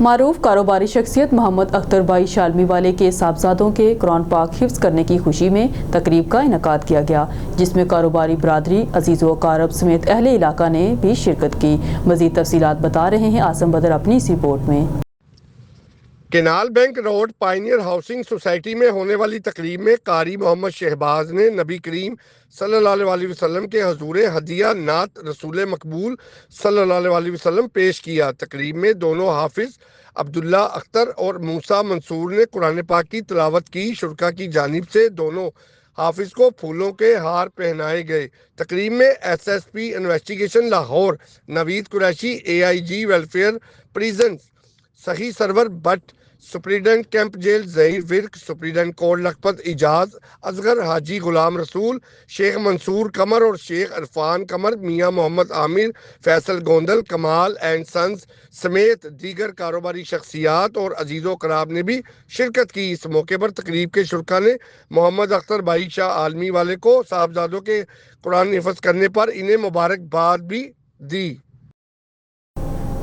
معروف کاروباری شخصیت محمد اختر بھائی شالمی والے کے صاحبزادوں کے قرآن پاک حفظ کرنے کی خوشی میں تقریب کا انعقاد کیا گیا، جس میں کاروباری برادری، عزیز و اقارب سمیت اہل علاقہ نے بھی شرکت کی۔ مزید تفصیلات بتا رہے ہیں عاصم بدر اپنی اس رپورٹ میں۔ Canal bank road pioneer housing society میں ہونے والی تقریب میں قاری محمد شہباز نے نبی کریم صلی اللہ علیہ وسلم کے حضور ہدیہ نعت رسول مقبول صلی اللہ علیہ وسلم پیش کیا۔ تقریب میں دونوں حافظ عبداللہ اختر اور موسیٰ منصور نے قرآن پاک کی تلاوت کی۔ شرکا کی جانب سے دونوں حافظ کو پھولوں کے ہار پہنائے گئے۔ تقریب میں S S P investigation Lahore Naveed Qureshi, AIG welfare prisons Sakhi Sarwar Butt, superintendent camp jail Zaheer Virk, superintendent Kot Lakhpat Ejaz Asghar, Haji Ghulam رسول، شیخ منصور قمر اور شیخ عرفان قمر، میاں محمد عامر، فیصل گوندل، کمال اینڈ سنز سمیت دیگر کاروباری شخصیات اور عزیز و اقراب نے بھی شرکت کی۔ اس موقع پر تقریب کے شرکا نے محمد اختر بھائی شاہ عالمی والے کو صاحبزادوں کے قرآن حفظ کرنے پر انہیں مبارکباد بھی دی۔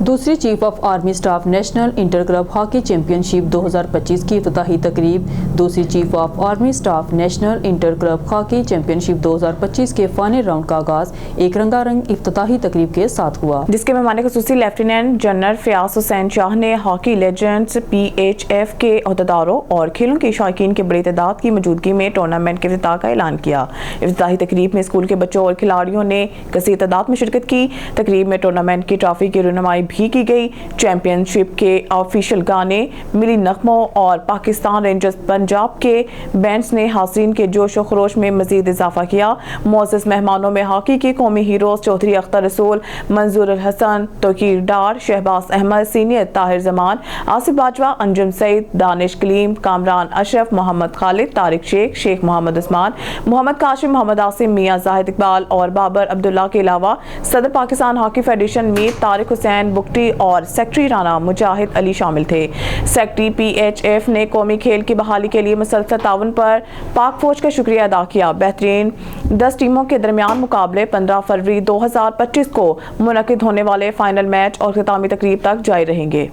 دوسری chief of army staff national inter club hockey championship 2025 کی افتتاحی تقریب۔ دوسری chief of army staff national inter club hockey championship 2025 کے فائنل راؤنڈ کا آغاز ایک رنگا رنگ افتتاحی تقریب کے ساتھ ہوا، جس کے مہمان خصوصی لیفٹیننٹ جنرل فیاض حسین شاہ نے ہاکی لیجنڈز PHF کے عہدیداروں اور کھیلوں کے شائقین کی بڑی تعداد کی موجودگی میں ٹورنامنٹ کے افتتاح کا اعلان کیا۔ افتتاحی تقریب میں اسکول کے بچوں اور کھلاڑیوں نے کثیر تعداد میں شرکت کی۔ تقریب میں ٹورنامنٹ کی ٹرافی کی رونمائی بھی کی گئی۔ چیمپئن شپ کے آفیشیل گانے، ملی نغموں اور پاکستان رینجرز پنجاب کے بینڈز نے حاضرین کے جوش و خروش میں مزید اضافہ کیا۔ معزز مہمانوں میں ہاکی کے قومی ہیروز چودھری اختر رسول، منظور الحسن، توقیر ڈار، شہباز احمد سینئر، طاہر زمان، آصف باجوہ، انجم سعید، دانش کلیم، کامران اشرف، محمد خالد، طارق شیخ، شیخ محمد عثمان، محمد کاشم، محمد عاصم، میاں زاہد اقبال اور بابر عبداللہ کے علاوہ صدر پاکستان ہاکی فیڈریشن میر طارق حسین بگٹی اور سیکرٹری رانا مجاہد علی شامل تھے۔ سیکرٹری PHF نے قومی کھیل کی بحالی کے لیے مسلسل تعاون پر پاک فوج کا شکریہ ادا کیا۔ بہترین 10 ٹیموں کے درمیان مقابلے 15 فروری 2025 کو منعقد ہونے والے فائنل میچ اور اختتامی تقریب تک جاری رہیں گے۔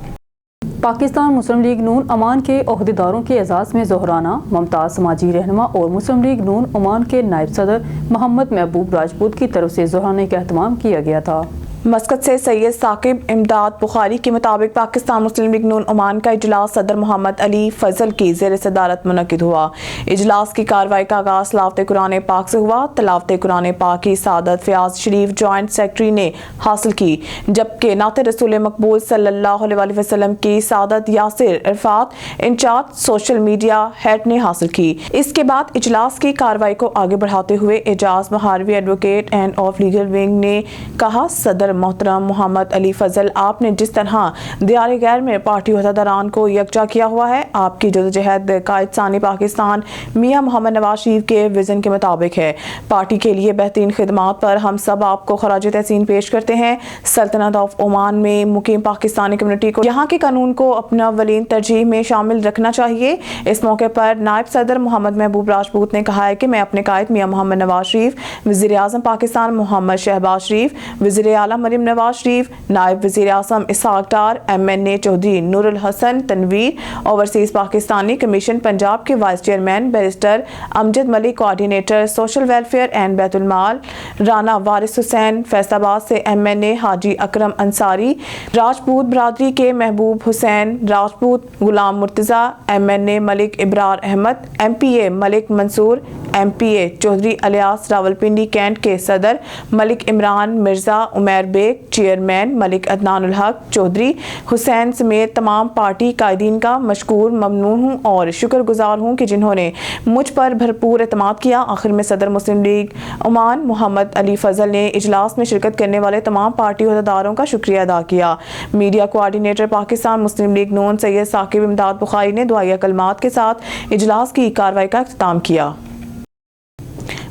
پاکستان مسلم لیگ نون عمان کے عہدیداروں کے اعزاز میں ظہرانہ ممتاز سماجی رہنما اور مسلم لیگ نون عمان کے نائب صدر محمد محبوب راجپوت کی طرف سے ظہرانے کا اہتمام کیا گیا تھا۔ مسقط سے سید ثاقب امداد بخاری کے مطابق پاکستان مسلم لیگ نون عمان کا اجلاس صدر محمد علی فضل کی زیر صدارت منعقد ہوا۔ اجلاس کی کارروائی کا آغاز تلاوت قرآن پاک سے ہوا۔ تلاوت قرآن پاک کی سعادت فیاض شریف جوائنٹ سیکرٹری نے حاصل کی، جبکہ نعت رسول مقبول صلی اللہ علیہ وسلم کی سعادت Yasir Arafat incharge social media head نے حاصل کی۔ اس کے بعد اجلاس کی کارروائی کو آگے بڑھاتے ہوئے Ejaz Maharvi advocate and of legal wing نے کہا، صدر محترم محمد علی فضل، آپ نے جس طرح دیار غیر میں پارٹی عہدیداران کو یکجا کیا ہوا ہے، آپ کی جدوجہد قائد ثانی پاکستان میاں محمد نواز شریف کے وژن کے مطابق ہے۔ پارٹی کے لیے بہترین خدمات پر ہم سب آپ کو خراج تحسین پیش کرتے ہیں۔ سلطنت آف عمان میں مقیم پاکستانی کمیونٹی کو یہاں کے قانون کو اپنا اولین ترجیح میں شامل رکھنا چاہیے۔ اس موقع پر نائب صدر محمد محبوب راجپوت نے کہا ہے کہ میں اپنے قائد میاں محمد نواز شریف، وزیر اعظم پاکستان محمد شہباز شریف، وزیر اعلیٰ مریم نواز شریف، نائب وزیر اعظم Ishaq Dar, MNA Chaudhry Noor ul Hassan Tanveer, overseas Pakistani commission Punjab کے vice chairman barrister Amjad Malik, coordinator social welfare and Bait ul Mal Rana وارث حسین، فیصل آباد سے MNA حاجی اکرم انصاری، راجپوت برادری کے محبوب حسین راجپوت، غلام مرتضیٰ، MNA ملک ابرار احمد، MPA ملک منصور، MPA چودھری الیاس راولپنڈی کینٹ کے صدر ملک عمران مرزا، عمیر بیگ، چیئرمین ملک عدنان الحق چودھری حسین سمیت تمام پارٹی قائدین کا مشکور ممنون ہوں اور شکر گزار ہوں کہ جنہوں نے مجھ پر بھرپور اعتماد کیا۔ آخر میں صدر مسلم لیگ عمان محمد علی فضل نے اجلاس میں شرکت کرنے والے تمام پارٹی عہدیداروں کا شکریہ ادا کیا۔ میڈیا کوآرڈینیٹر پاکستان مسلم لیگ نون سید ثاقب امداد بخاری نے دعائیہ کلمات کے ساتھ اجلاس کی کارروائی کا اختتام کیا۔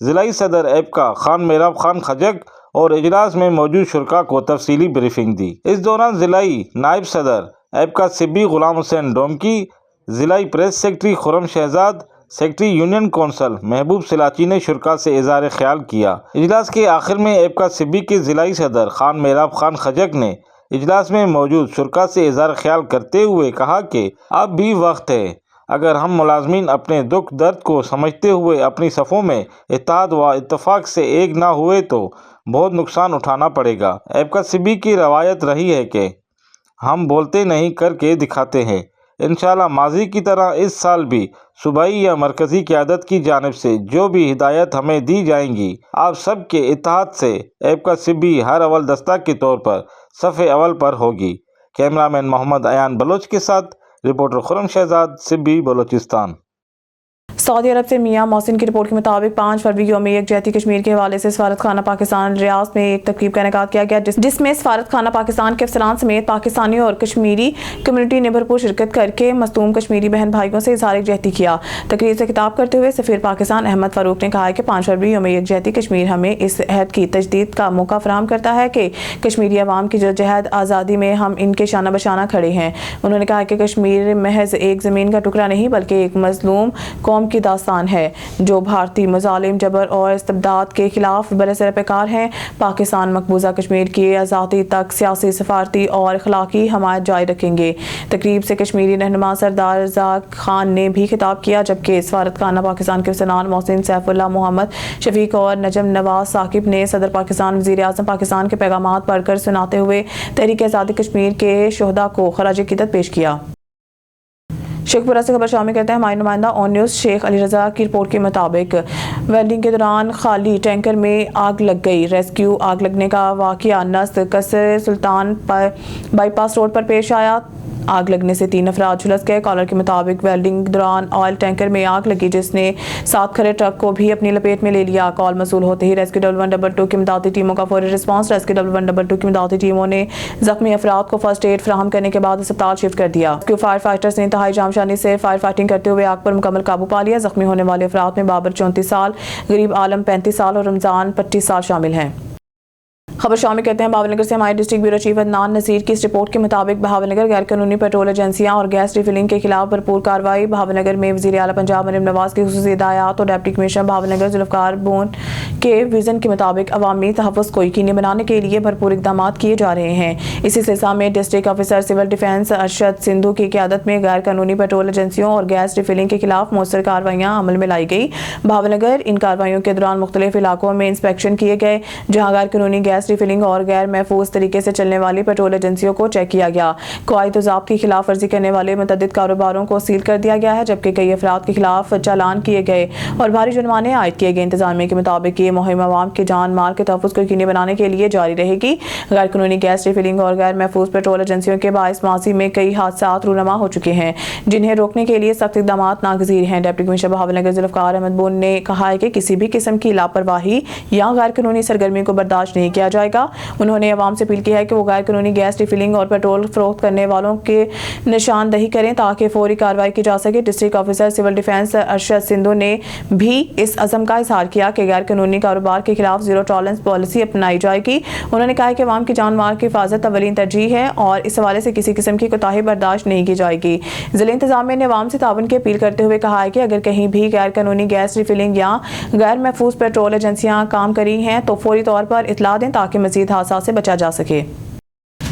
ضلعی صدر ایپکا خان میراب خان خجک اور اجلاس میں موجود شرکاء کو تفصیلی بریفنگ دی۔ اس دوران ضلعی نائب صدر ایپکا سبی غلام حسین ڈومکی، ضلعی پریس سیکرٹری خرم شہزاد، سیکرٹری یونین کونسل محبوب سلاچی نے شرکاء سے اظہار خیال کیا۔ اجلاس کے آخر میں ایپکا سبی کے ضلعی صدر خان میراب خان خجک نے اجلاس میں موجود شرکاء سے اظہار خیال کرتے ہوئے کہا کہ اب بھی وقت ہے، اگر ہم ملازمین اپنے دکھ درد کو سمجھتے ہوئے اپنی صفوں میں اتحاد و اتفاق سے ایک نہ ہوئے تو بہت نقصان اٹھانا پڑے گا۔ ایپکا سبی کی روایت رہی ہے کہ ہم بولتے نہیں کر کے دکھاتے ہیں۔ انشاءاللہ ماضی کی طرح اس سال بھی صوبائی یا مرکزی قیادت کی جانب سے جو بھی ہدایت ہمیں دی جائیں گی، آپ سب کے اتحاد سے ایپکا سبی ہر اول دستہ کے طور پر صف اول پر ہوگی۔ کیمرامین محمد ایان بلوچ کے ساتھ رپورٹر خرم شہزاد، سبی، بلوچستان۔ سعودی عرب سے میاں محسن کی رپورٹ کے مطابق 5 فروری یوم یکجہتی کشمیر کے حوالے سے سفارت خانہ پاکستان ریاض میں ایک تقریب کا انعقاد کیا گیا، جس میں سفارت خانہ پاکستان کے افسران سمیت پاکستانیوں اور کشمیری کمیونٹی نے بھرپور شرکت کر کے مظلوم کشمیری بہن بھائیوں سے اظہار یکجہتی کیا۔ تقریب سے خطاب کرتے ہوئے سفیر پاکستان احمد فاروق نے کہا کہ 5 فروری یوم یکجہتی کشمیر ہمیں اس عہد کی تجدید کا موقع فراہم کرتا ہے کہ کشمیری عوام کی جدوجہد آزادی میں ہم ان کے شانہ بشانہ کھڑے ہیں۔ انہوں نے کہا کہ کشمیر محض ایک زمین کا ٹکڑا نہیں بلکہ ایک مظلوم قوم کی داستان ہے جو بھارتی مظالم، جبر اور استبداد کے خلاف برسر پیکار ہیں۔ پاکستان مقبوضہ کشمیر کی آزادی تک سیاسی، سفارتی اور اخلاقی حمایت جاری رکھیں گے۔ تقریب سے کشمیری رہنما سردار رزاق خان نے بھی خطاب کیا، جبکہ سفارت خانہ پاکستان کے افسران محسن سیف اللہ، محمد شفیق اور نجم نواز ثاقب نے صدر پاکستان، وزیر اعظم پاکستان کے پیغامات پڑھ کر سناتے ہوئے تحریک آزادی کشمیر کے شہداء کو خراج عقیدت پیش کیا۔ شیخ پورہ سے خبر شامل کرتے ہیں ہمارے نمائندہ آن نیوز شیخ علی رضا کی رپورٹ کے مطابق ویلڈنگ کے دوران خالی ٹینکر میں آگ لگ گئی۔ ریسکیو آگ لگنے کا واقعہ نزد قصر سلطان بائی پاس روڈ پر پیش آیا۔ آگ لگنے سے 3 افراد جھلس گئے۔ کالر کے مطابق ویلڈنگ کے دوران آئل ٹینکر میں آگ لگی جس نے 7 کھڑے ٹرک کو بھی اپنی لپیٹ میں لے لیا۔ کال موصول ہوتے ہی ریسکیو 1122 کی امدادی ٹیموں کا فوری رسپانس۔ ریسکیو 1122 کی امدادی ٹیموں نے زخمی افراد کو فرسٹ ایڈ فراہم کرنے کے بعد اسپتال شفٹ کر دیا۔ ریسکیو فائر فائٹرز نے انتہائی جانشانی سے فائر فائٹنگ کرتے ہوئے آگ پر مکمل قابو پا لیا۔ زخمی ہونے والے افراد میں بابر 34 سال، غریب عالم 35 سال اور رمضان 25 سال شامل ہیں۔ خبر شامل کرتے ہیں بہاول نگر سے ہمارے district bureau chief Adnan Nazir کی اس رپورٹ کے مطابق بہاول نگر غیر قانونی پیٹرول ایجنسیاں اور گیس ریفلنگ کے خلاف بھرپور کارروائی۔ بہاول نگر میں وزیر اعلیٰ پنجاب مریم نواز کی خصوصی ہدایات اور ڈپٹی کمشنر بہاول نگر ذوالفقار بون کے ویژن کے مطابق عوامی تحفظ کو یقینی بنانے کے لیے بھرپور اقدامات کیے جا رہے ہیں۔ اسی سلسلہ میں district officer civil defence Arshad Sindhu کی قیادت میں غیر قانونی پیٹرول ایجنسیوں اور گیس ریفلنگ کے خلاف مؤثر کارروائیاں عمل میں لائی گئی۔ بہاول نگر ان کارروائیوں کے دوران مختلف علاقوں میں انسپیکشن کیے گئے جہاں غیر قانونی گیس ریفلنگ اور غیر محفوظ طریقے سے چلنے والی پیٹرول ایجنسیوں کو چیک کیا گیا۔ قواعد و ضابط کی خلاف ورزی کرنے والے متعدد کاروباروں کو سیل کر دیا گیا ہے، جبکہ کئی افراد کے خلاف چالان کیے گئے اور بھاری جرمانے عائد کیے گئے۔ انتظامیہ کے مطابق یہ مہم عوام کے جان مال کے تحفظ کو یقینی بنانے کے لیے جاری رہے گی۔ غیر قانونی گیس ریفلنگ اور غیر محفوظ پیٹرول ایجنسیوں کے باعث ماضی میں کئی حادثات رونما ہو چکے ہیں جنہیں روکنے کے لیے سخت اقدامات ناگزیر ہیں۔ ڈپٹی کمشنر بہاول نگر ذوالفقار احمد بون نے کہا ہے کہ کسی بھی قسم کی لاپرواہی یا غیر قانونی سرگرمی کو برداشت نہیں کیا جائے گا۔ انہوں نے عوام سے اپیل کی ہے کہ وہ غیر قانونی گیس ریفلنگ اور پیٹرول فروخت کرنے والوں کے نشاندہی کریں تاکہ فوری کارروائی کی جا سکے۔ District officer civil defence Arshad Sindhu نے بھی اس عزم کا اظہار کیا کہ غیر قانونی کاروبار کے خلاف زیرو ٹالرنس پالیسی اپنائی جائے گی۔ انہوں نے کہا کہ عوام کی جان مال کی حفاظت اولین ترجیح ہے اور اس حوالے سے کسی قسم کی کوتاہی برداشت نہیں کی جائے گی۔ ضلع انتظامیہ نے عوام سے تعاون کی اپیل کرتے ہوئے کہا ہے کہ اگر کہیں بھی غیر قانونی گیس ریفلنگ یا غیر محفوظ پیٹرول ایجنسیاں کام کری ہیں تو فوری طور پر اطلاع دیں تاکہ مزید حادثات سے بچا جا سکے۔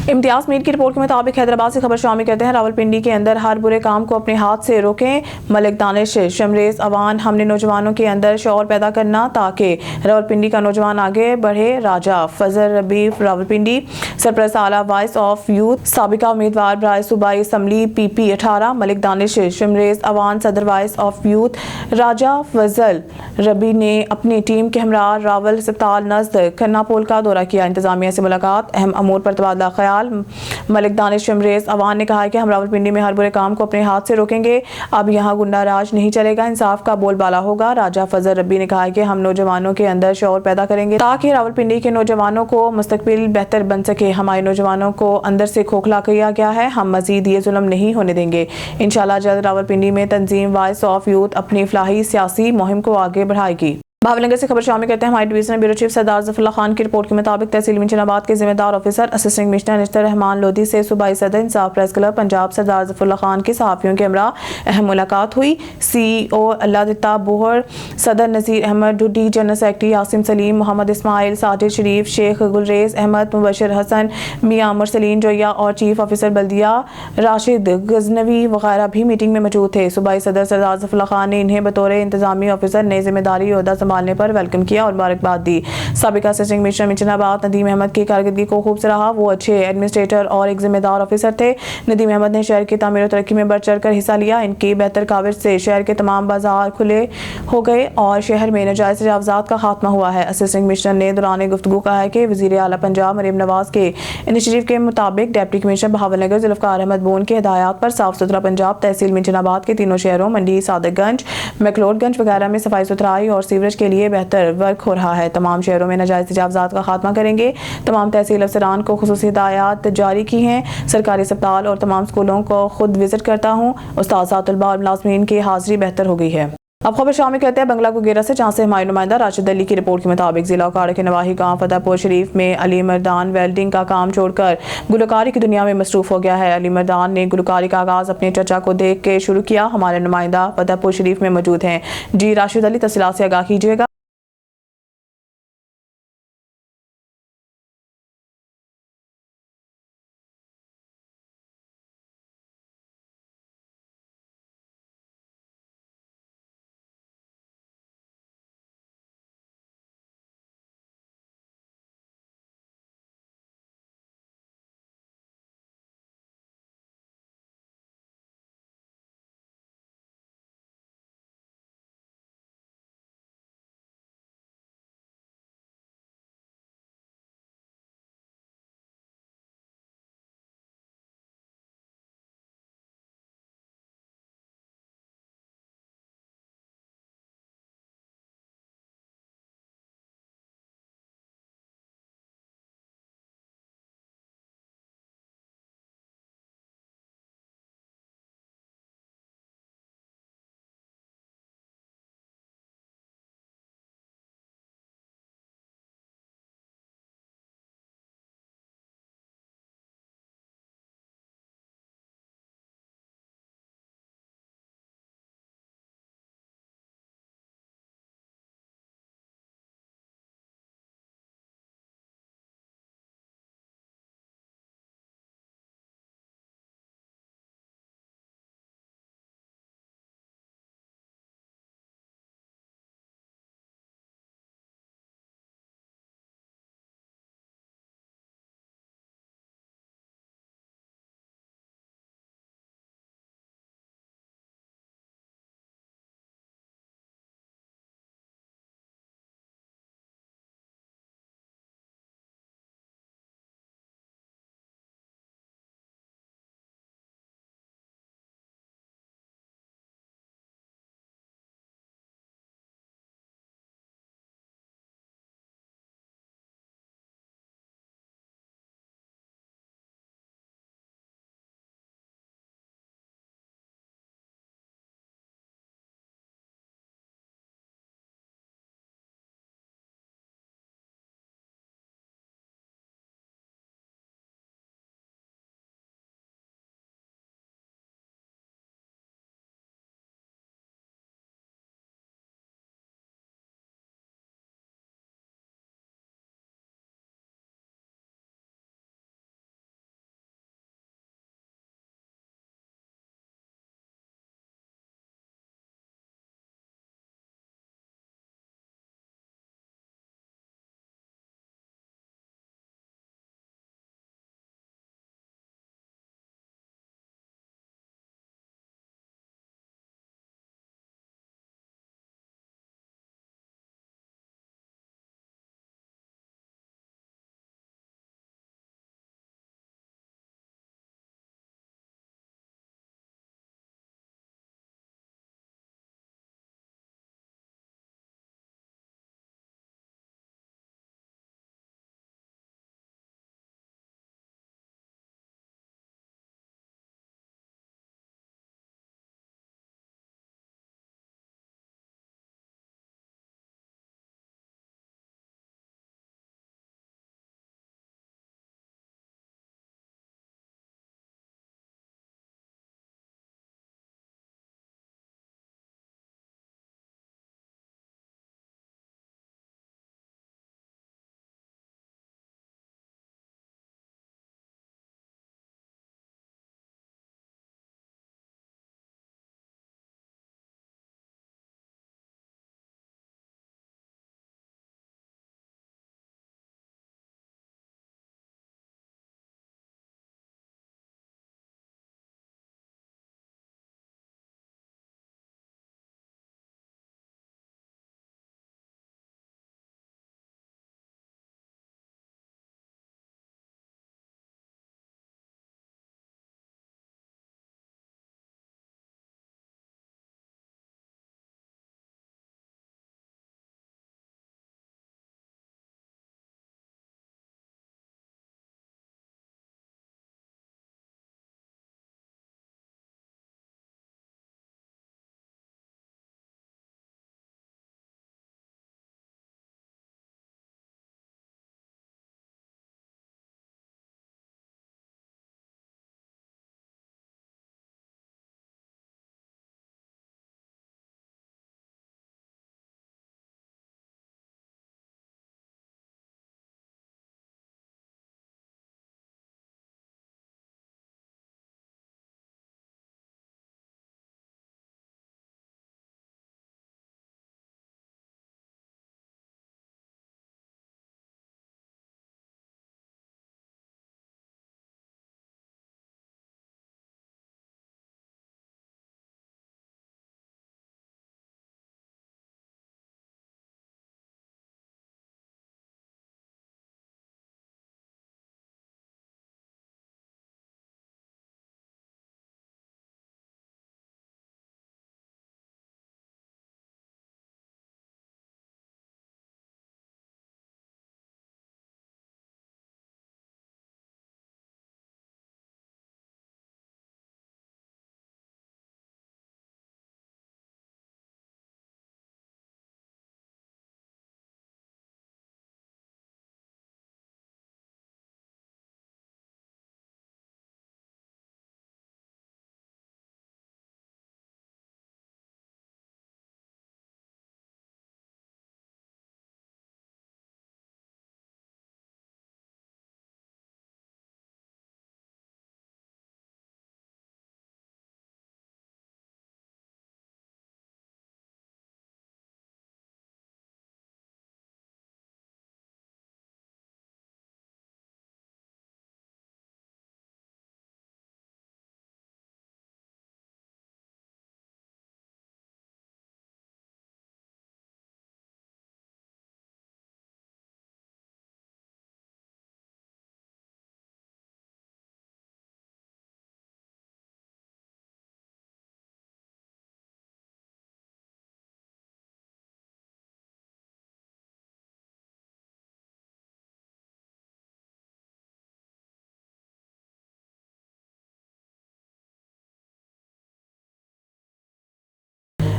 امتیاز میر کی رپورٹ کے مطابق حیدرآباد سے خبر شامل کرتے ہیں راولپنڈی کے اندر ہر برے کام کو اپنے ہاتھ سے روکیں۔ ملک دانش شمریز اوان ہم نے نوجوانوں کے اندر شعور پیدا کرنا تاکہ راولپنڈی کا نوجوان آگے بڑھے۔ راجہ فضل ربی راولپنڈی سرپرست اعلیٰ وائس آف یوتھ سابقہ امیدوار برائے صوبائی اسمبلی PP 18 ملک دانش شمریز اوان صدر وائس آف یوتھ راجہ فضل ربی نے اپنی ٹیم کے ہمراہ راول اسپتال نزد کھنا پول کا دورہ کیا۔ انتظامیہ سے ملاقات، اہم امور پر تبادلہ خیال۔ ملک دانش شمریز اوان نے کہا کہ ہم راولپنڈی میں ہر برے کام کو اپنے ہاتھ سے روکیں گے، اب یہاں گنڈا راج نہیں چلے گا، انصاف کا بول بالا ہوگا۔ راجہ فضل ربی نے کہا کہ ہم نوجوانوں کے اندر شعور پیدا کریں گے تاکہ راولپنڈی کے نوجوانوں کو مستقبل بہتر بن سکے۔ ہمارے نوجوانوں کو اندر سے کھوکھلا کیا گیا ہے، ہم مزید یہ ظلم نہیں ہونے دیں گے۔ انشاءاللہ جلد راولپنڈی میں تنظیم وائس آف یوتھ اپنی فلاحی سیاسی مہم کو آگے بڑھائے گی۔ بھاولنگر سے خبر شامل کرتے ہیں ہمارے ڈویژنل بیورو چیف سردار ظفر اللہ خان کی رپورٹ کے مطابق تحصیل منچناباد کے ذمہ دار آفیسر اسسٹنٹ کمشنر نشتر رحمان لودھی سے صوبائی صدر انصاف پریس کلب پنجاب سردار ظفر اللہ خان کی صحافیوں کے ہمراہ اہم ملاقات ہوئی۔ سی ای او اللہ دتا بوہر، صدر نذیر احمد ڈھڈی، جنرل سیکرٹری عاصم سلیم، محمد اسماعیل، ساجد شریف، شیخ گلریز احمد، مبشر حسن، میاں مرسلین جویا اور چیف آفیسر بلدیہ راشد غزنوی وغیرہ بھی میٹنگ میں موجود تھے۔ صوبائی صدر سردار ظفر اللہ خان نے انہیں بطور انتظامی آفیسر نئے ذمہ داری عہدہ سنبھالنے پر ویلکم کیا اور مبارکباد دی۔ سابقہ اسسٹنٹ کمشنر منچناباد ندیم احمد کی کارکردگی کو خوب سراہا، وہ اچھے ایڈمنسٹریٹر اور ایک ذمہ دار آفیسر تھے۔ ندیم احمد نے شہر کی تعمیر و ترقی میں بڑھ چڑھ کر حصہ لیا۔ ان کی بہتر کاوش سے شہر کے تمام بازار کھلے ہو گئے اور شہر میں ناجائز تجاوزات کا خاتمہ ہوا ہے۔ اسسٹنٹ کمشنر نے دوران گفتگو کہا ہے کہ وزیر اعلیٰ پنجاب مریم نواز کے انیشیٹو کے مطابق ڈپٹی کمشنر بہاولنگر ذوالفقار احمد بون کی ہدایات پر صاف ستھرا پنجاب تحصیل منچناباد کے تینوں شہروں منڈی، صادق گنج، میکلوڈ گنج وغیرہ میں صفائی ستھرائی اور سیوریج کے لیے بہتر ورک ہو رہا ہے۔ تمام شہروں میں ناجائز تجاوزات کا خاتمہ کریں گے۔ تمام تحصیل افسران کو خصوصی ہدایات جاری کی ہیں۔ سرکاری اسپتال اور تمام اسکولوں کو خود وزٹ کرتا ہوں۔ اساتذہ، طلباء اور ملازمین کی حاضری بہتر ہو گئی ہے۔ اب خبر شامل کرتے ہیں بنگلہ گوگیرا سے، جہاں سے ہمارے نمائندہ راشد علی کی رپورٹ کے مطابق ضلع اکاڑہ کے نواحی گاؤں فتح پور شریف میں علی مردان ویلڈنگ کا کام چھوڑ کر گلوکاری کی دنیا میں مصروف ہو گیا ہے۔ علی مردان نے گلوکاری کا آغاز اپنے چچا کو دیکھ کے شروع کیا۔ ہمارے نمائندہ فتح پور شریف میں موجود ہیں۔ جی راشد علی، تفصیلات سے آگاہ کیجیے گا۔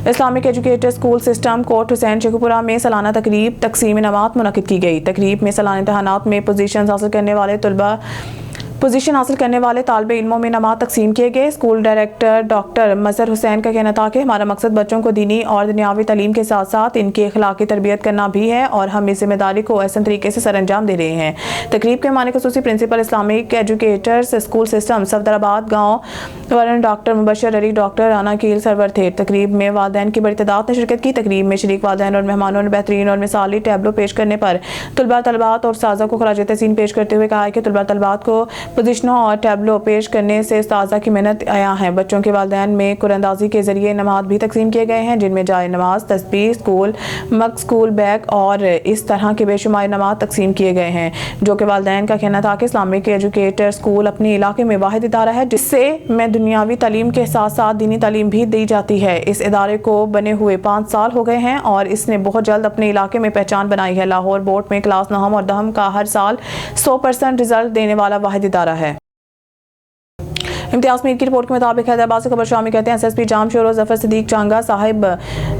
اسلامک ایجوکیٹر اسکول سسٹم کوٹ حسین شیخوپورہ میں سالانہ تقریب تقسیم انعامات منعقد کی گئی۔ تقریب میں سالانہ امتحانات میں پوزیشن حاصل کرنے والے طالب علموں میں انعامات تقسیم کیے گئے۔ اسکول ڈائریکٹر ڈاکٹر مظہر حسین کا کہنا تھا کہ ہمارا مقصد بچوں کو دینی اور دنیاوی تعلیم کے ساتھ ساتھ ان کی اخلاقی تربیت کرنا بھی ہے اور ہم اس ذمہ داری کو احسن طریقے سے سر انجام دے رہے ہیں۔ تقریب کے معنی خصوصی principal Islamic educators school system Safdarabad گاؤں ورن ڈاکٹر مبشر علی ڈاکٹر رانا کیل سرور تھے۔ تقریب میں والدین کی بڑی تعداد نے شرکت کی۔ تقریب میں شریک والدین اور مہمانوں نے بہترین اور مثالی ٹیبلو پیش کرنے پر طلباء اور اساتذہ کو خراج تحسین پیش کرتے ہوئے کہا کہ طلباء کو پوزیشنوں اور ٹیبلو پیش کرنے سے اساتذہ کی محنت عیاں ہے۔ بچوں کے والدین میں قرآن اندازی کے ذریعے انعامات بھی تقسیم کیے گئے ہیں، جن میں جائے نماز، تسبیح، اسکول مگ، اسکول بیگ اور اس طرح کے بے شمار انعامات تقسیم کیے گئے ہیں، جو کہ والدین کا کہنا تھا کہ اسلامک ایجوکیٹر اسکول اپنے علاقے میں واحد ادارہ ہے جس سے میں دنیاوی تعلیم کے ساتھ ساتھ دینی تعلیم بھی دی جاتی ہے۔ اس ادارے کو بنے ہوئے 5 سال ہو گئے ہیں اور اس نے بہت جلد اپنے علاقے میں پہچان بنائی ہے۔ لاہور بورڈ میں کلاس 9 اور 10 کا ہر سال 100% رزلٹ دینے والا واحد ادارہ ہے۔ امتیاز میر کی رپورٹ کے مطابق حیدرآباد سے خبر شامل کرتے ہیں ایس ایس پی جام شور ظفر صدیق چانگا صاحب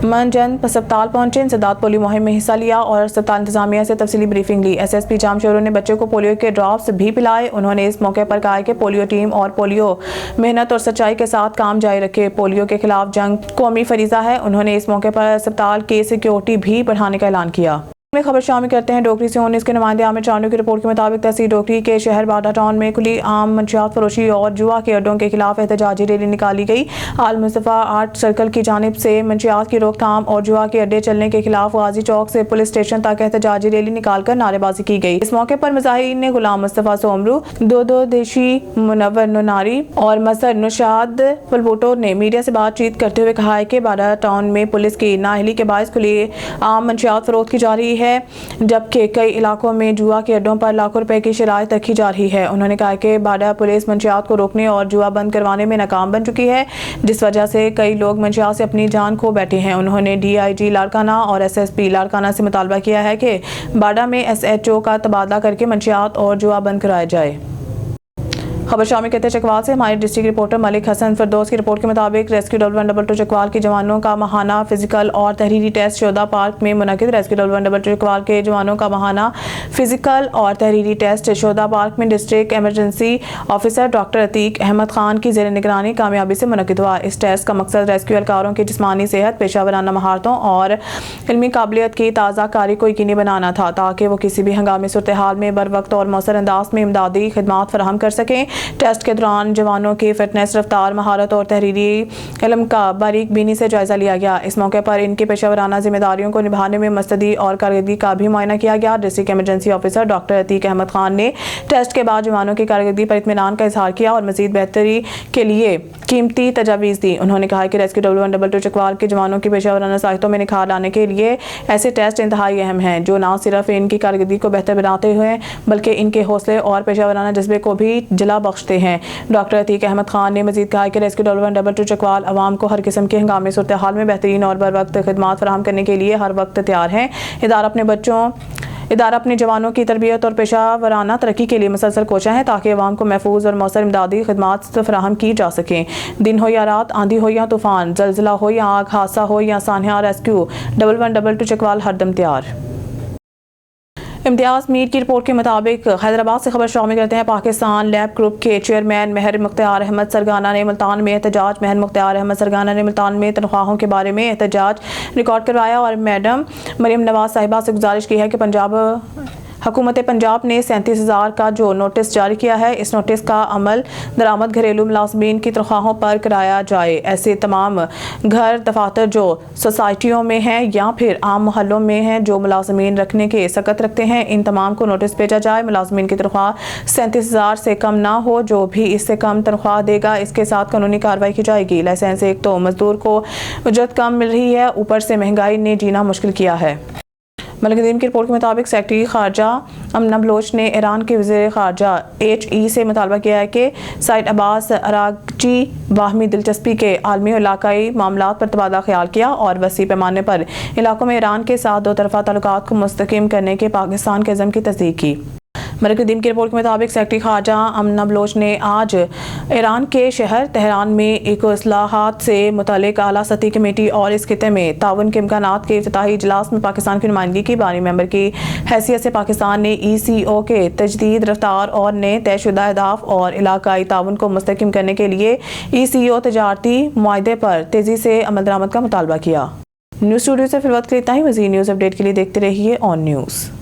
منجند اسپتال پہنچے، انسداد پولیو مہم میں حصہ لیا اور اسپتال انتظامیہ سے تفصیلی بریفنگ لی۔ ایس ایس پی جام شور نے بچوں کو پولیو کے ڈراپس بھی پلائے۔ انہوں نے اس موقع پر کہا کہ پولیو ٹیم اور پولیو محنت اور سچائی کے ساتھ کام جاری رکھے، پولیو کے خلاف جنگ قومی فریضہ ہے۔ انہوں نے اس موقع پر اسپتال کی سیکیورٹی بھی بڑھانے کا اعلان کیا۔ میں خبر شامل کرتے ہیں ڈوگری سے 19 کے نمائندے عامر چانو کی رپورٹ کے مطابق تحصیل ڈوگری کے شہر باڈا ٹاؤن میں کھلی عام منشیات فروشی اور جوا کے اڈوں کے خلاف احتجاجی ریلی نکالی گئی۔ آل مصطفیٰ آرٹ سرکل کی جانب سے منشیات کی روک تھام اور جوا کے اڈے چلنے کے خلاف غازی چوک سے پولیس اسٹیشن تک احتجاجی ریلی نکال کر نعرے بازی کی گئی۔ اس موقع پر مظاہرین نے غلام مصطفیٰ سومرو، دودو دیشی، منور نوناری اور مظہر نشاد پلبوٹو نے میڈیا سے بات چیت کرتے ہوئے کہا ہے کہ باڈا ٹاؤن میں پولیس کی نااہلی کے باعث کھلی عام منشیات فروخت کی جا رہی ہے، جبکہ کئی علاقوں میں جوا کے اڈوں پر لاکھوں روپے کی شرائط رکھی جا رہی ہے۔ انہوں نے کہا کہ باڈا پولیس منشیات کو روکنے اور جوا بند کروانے میں ناکام بن چکی ہے، جس وجہ سے کئی لوگ منشیات سے اپنی جان کھو بیٹھے ہیں۔ انہوں نے ڈی آئی جی لاڑکانہ اور ایس ایس پی لاڑکانہ سے مطالبہ کیا ہے کہ باڈا میں ایس ایچ او کا تبادلہ کر کے منشیات اور جوا بند کرایا جائے۔ خبر شامل کرتے ہیں چکوال سے ہمارے ڈسٹرکٹ رپورٹر ملک حسن فردوس کی رپورٹ کے مطابق ریسکیو 1122 چکوال کے جوانوں کا ماہانہ فزیکل اور تحریری ٹیسٹ شودا پارک میں منعقد۔ ریسکیو 1122 چکوال کے جوانوں کا ماہانہ فزیکل اور تحریری ٹیسٹ شودا پارک میں district emergency officer doctor Atiq Ahmad Khan کی زیر نگرانی کامیابی سے منعقد ہوا۔ اس ٹیسٹ کا مقصد ریسکیو اہلکاروں کی جسمانی صحت، پیشہ ورانہ مہارتوں اور علمی قابلیت کی تازہ کاری کو یقینی بنانا تھا تاکہ وہ کسی بھی ہنگامی صورتحال میں بروقت اور مؤثر انداز میں امدادی خدمات فراہم کر سکیں۔ ٹیسٹ کے دوران جوانوں کی فٹنس، رفتار، مہارت اور تحریری علم کا باریک بینی سے جائزہ لیا گیا۔ اس موقع پر ان کی پیشہ ورانہ ذمہ داریوں کو نبھانے میں مستعدی اور کارکردگی کا بھی معائنہ کیا گیا۔ District emergency officer doctor Atiq Ahmad Khan نے ٹیسٹ کے بعد جوانوں کی کارکردگی پر اطمینان کا اظہار کیا اور مزید بہتری کے لیے قیمتی تجاویز دی۔ انہوں نے کہا کہ ریسکیو 1122 چکوال کے جوانوں کی پیشہ ورانہ صلاحیتوں میں نکھار لانے کے لیے ایسے ٹیسٹ انتہائی اہم ہیں جو نہ صرف ان کی کارکردگی کو بہتر بناتے ہوئے بلکہ ان کے حوصلے اور پیشہ ورانہ جذبے کو بھی جلا بخشتے ہیں۔ ڈاکٹر عتیق احمد خان نے مزید کہا کہ ریسکیو 1122 چکوال عوام کو ہر قسم کی ہنگامی صورتحال میں بہترین اور بروقت خدمات فراہم کرنے کے لیے ہر وقت تیار ہیں۔ ادارہ اپنے جوانوں کی تربیت اور پیشہ ورانہ ترقی کے لیے مسلسل کوشاں ہے تاکہ عوام کو محفوظ اور مؤثر امدادی خدمات فراہم کی جا سکیں۔ دن ہو یا رات، آندھی ہو یا طوفان، زلزلہ ہو یا آگ، حادثہ ہو یا سانحہ، ریسکیو 1122 چکوال ہر دم تیار۔ امتیاز میر کی رپورٹ کے مطابق حیدرآباد سے خبر شامل کرتے ہیں پاکستان لیب گروپ کے چیئرمین مہر مختار احمد سرگانہ نے ملتان میں احتجاج۔ مہر مختار احمد سرگانہ نے ملتان میں تنخواہوں کے بارے میں احتجاج ریکارڈ کروایا اور میڈم مریم نواز صاحبہ سے گزارش کی ہے کہ حکومت پنجاب نے 37,000 کا جو نوٹس جاری کیا ہے، اس نوٹس کا عمل درآمد گھریلو ملازمین کی تنخواہوں پر کرایا جائے۔ ایسے تمام گھر دفاتر جو سوسائٹیوں میں ہیں یا پھر عام محلوں میں ہیں جو ملازمین رکھنے کے سکت رکھتے ہیں، ان تمام کو نوٹس بھیجا جائے۔ ملازمین کی تنخواہ 37,000 سے کم نہ ہو، جو بھی اس سے کم تنخواہ دے گا اس کے ساتھ قانونی کارروائی کی جائے گی۔ لائسنس ایک تو مزدور کو اجرت کم مل رہی ہے، اوپر سے مہنگائی نے جینا مشکل کیا ہے۔ ملک ندیم کی رپورٹ کے مطابق سیکرٹری خارجہ امنہ بلوچ نے ایران کے وزیر خارجہ HE سے مطالبہ کیا ہے کہ سعید عباس اراغچی باہمی دلچسپی کے عالمی اور علاقائی معاملات پر تبادلہ خیال کیا اور وسیع پیمانے پر علاقوں میں ایران کے ساتھ دو طرفہ تعلقات کو مستحکم کرنے کے پاکستان کے عزم کی تصدیق کی۔ مرکزی ٹیم کی رپورٹ کے مطابق سیکرٹری خارجہ امنہ بلوچ نے آج ایران کے شہر تہران میں ایک اصلاحات سے متعلق اعلیٰ سطحی کمیٹی اور اس خطے میں تعاون کے امکانات کے افتتاحی اجلاس میں پاکستان کی نمائندگی کی بانی ممبر کی حیثیت سے پاکستان نے ECO کے تجدید رفتار اور نئے طے شدہ اہداف اور علاقائی تعاون کو مستحکم کرنے کے لیے ECO تجارتی معاہدے پر تیزی سے عمل درآمد کا مطالبہ کیا۔ نیوز اسٹوڈیو سے فی الوقت کے لیے اتنا ہی۔ مزید نیوز اپڈیٹ کے لیے دیکھتے رہیے آن نیوز۔